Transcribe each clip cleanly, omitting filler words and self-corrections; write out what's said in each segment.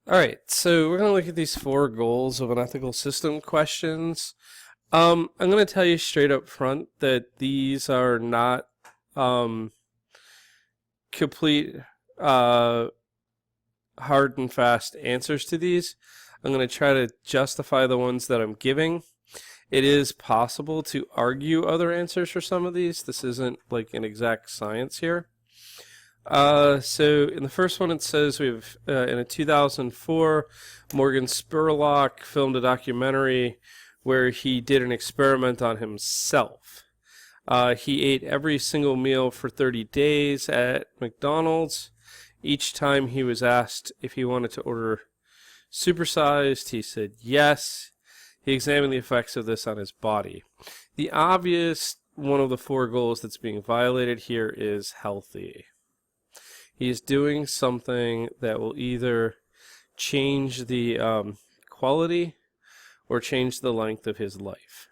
All right, so we're going to look at these four goals of an ethical system questions. I'm going to tell you straight up front that these are not um, complete uh, hard and fast answers to these. I'm going to try to justify the ones that I'm giving. It is possible to argue other answers for some of these. This isn't like an exact science here. So in the first one it says we have in a 2004 Morgan Spurlock filmed a documentary where he did an experiment on himself. He ate every single meal for 30 days at McDonald's. Each time he was asked if he wanted to order supersized, he said yes. He examined the effects of this on his body. The obvious one of the four goals that's being violated here is healthy. He's doing something that will either change the quality or change the length of his life.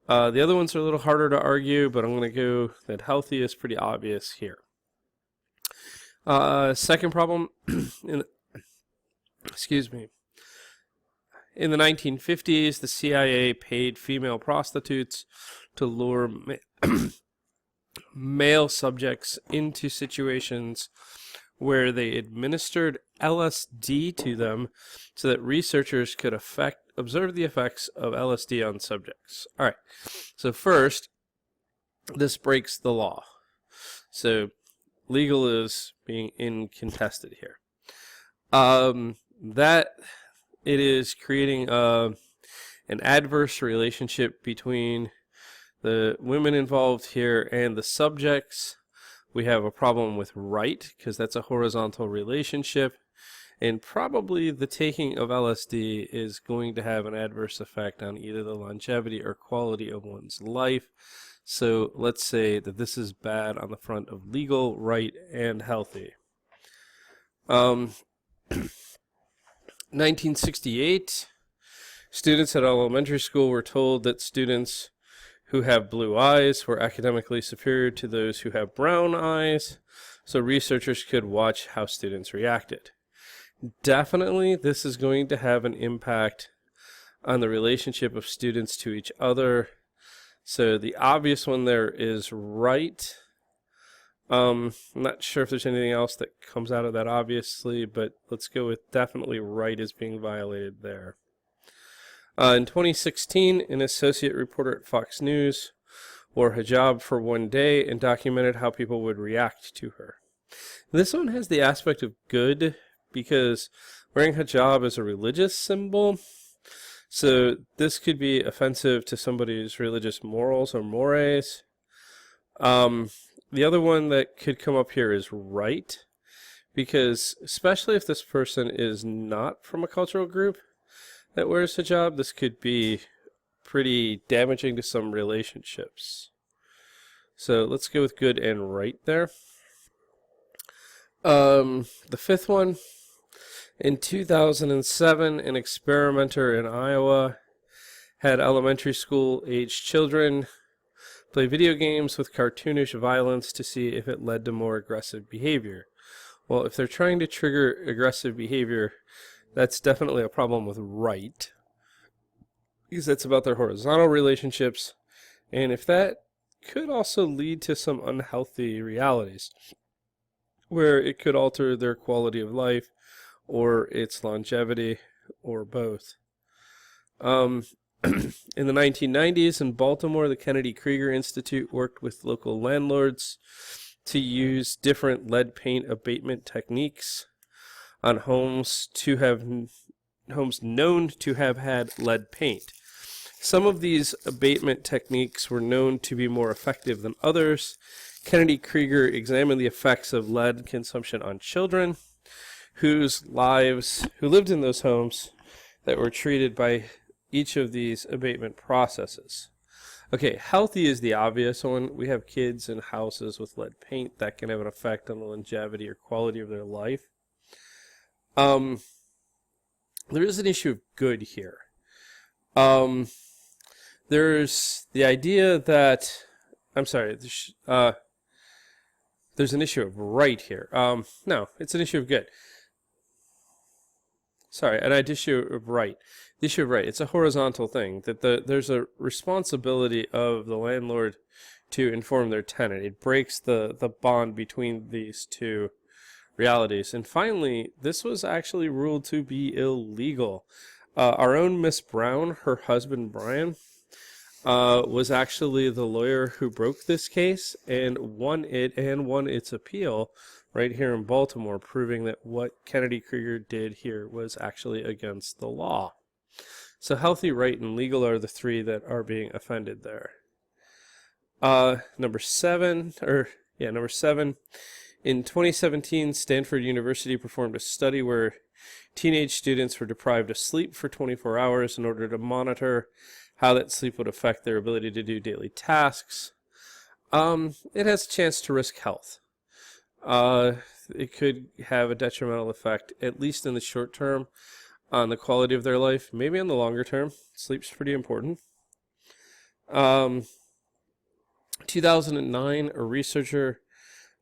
The other ones are a little harder to argue, but I'm going to go that healthy is pretty obvious here. Second problem, excuse me. In the 1950s, the CIA paid female prostitutes to lure male subjects into situations where they administered LSD to them so that researchers could observe the effects of LSD on subjects. All right, so first, this breaks the law. So legal is being incontested here. That it is creating an adverse relationship between the women involved here and the subjects. We have a problem with right, because that's a horizontal relationship, and probably the taking of LSD is going to have an adverse effect on either the longevity or quality of one's life. So let's say that this is bad on the front of legal, right, and healthy. 1968, students at elementary school were told that students who have blue eyes were academically superior to those who have brown eyes, so researchers could watch how students reacted. Definitely, this is going to have an impact on the relationship of students to each other. So the obvious one there is right. I'm not sure if there's anything else that comes out of that, obviously, but let's go with definitely right is being violated there. In 2016, an associate reporter at Fox News wore hijab for one day and documented how people would react to her. This one has the aspect of good because wearing hijab is a religious symbol, so this could be offensive to somebody's religious morals or mores. The other one that could come up here is right, because especially if this person is not from a cultural group that wears hijab, this could be pretty damaging to some relationships. So let's go with good and right there. The fifth one, in 2007, an experimenter in Iowa had elementary school aged children play video games with cartoonish violence to see if it led to more aggressive behavior. Well, if they're trying to trigger aggressive behavior, that's definitely a problem with right, because that's about their horizontal relationships, and if that could also lead to some unhealthy realities, where it could alter their quality of life, or its longevity, or both. In the 1990s in Baltimore, the Kennedy Krieger Institute worked with local landlords to use different lead paint abatement techniques on homes known to have had lead paint. Some of these abatement techniques were known to be more effective than others. Kennedy Krieger examined the effects of lead consumption on children who lived in those homes that were treated by each of these abatement processes. Okay, healthy is the obvious one. We have kids in houses with lead paint that can have an effect on the longevity or quality of their life. There is an issue of good here. There's the idea that, there's an issue of right here. No, it's an issue of good. sorry, an issue of right. The issue of right. It's a horizontal thing that there's a responsibility of the landlord to inform their tenant. It breaks the bond between these two realities. And finally, this was actually ruled to be illegal. Our own Miss Brown, her husband Brian, was actually the lawyer who broke this case and won it and won its appeal right here in Baltimore, proving that what Kennedy Krieger did here was actually against the law. So healthy, right, and legal are the three that are being offended there. Number seven. In 2017, Stanford University performed a study where teenage students were deprived of sleep for 24 hours in order to monitor how that sleep would affect their ability to do daily tasks. It has a chance to risk health. It could have a detrimental effect, at least in the short term, on the quality of their life. Maybe in the longer term. Sleep's pretty important. 2009, a researcher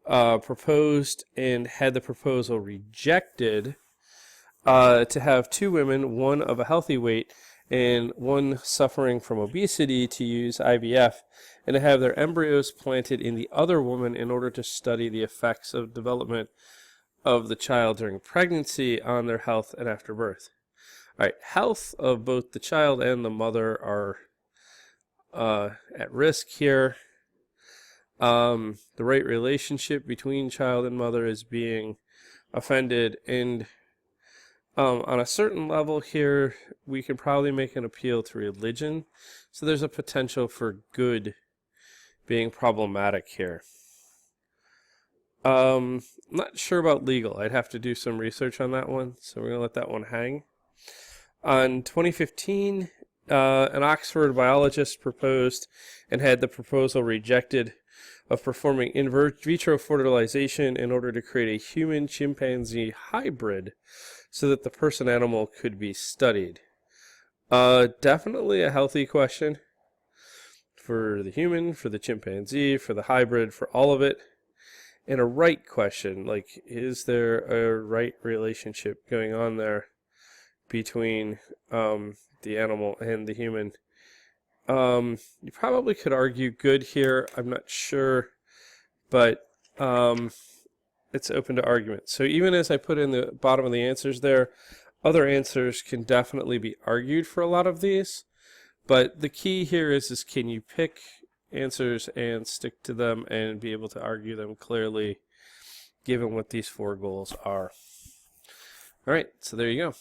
proposed and had the proposal rejected to have two women, one of a healthy weight and one suffering from obesity, to use IVF and to have their embryos planted in the other woman in order to study the effects of development of the child during pregnancy on their health and after birth. All right, health of both the child and the mother are at risk here. The right relationship between child and mother is being offended, and on a certain level here, we can probably make an appeal to religion. So there's a potential for good being problematic here. Not sure about legal. I'd have to do some research on that one, so we're going to let that one hang. On 2015, an Oxford biologist proposed and had the proposal rejected of performing in vitro fertilization in order to create a human-chimpanzee hybrid so that the person animal could be studied. Definitely a healthy question for the human, for the chimpanzee, for the hybrid, for all of it. And a right question, like, is there a right relationship going on there between the animal and the human? You probably could argue good here. I'm not sure, but it's open to argument. So even as I put in the bottom of the answers there, other answers can definitely be argued for a lot of these. But the key here is can you pick answers and stick to them and be able to argue them clearly given what these four goals are. All right, so there you go.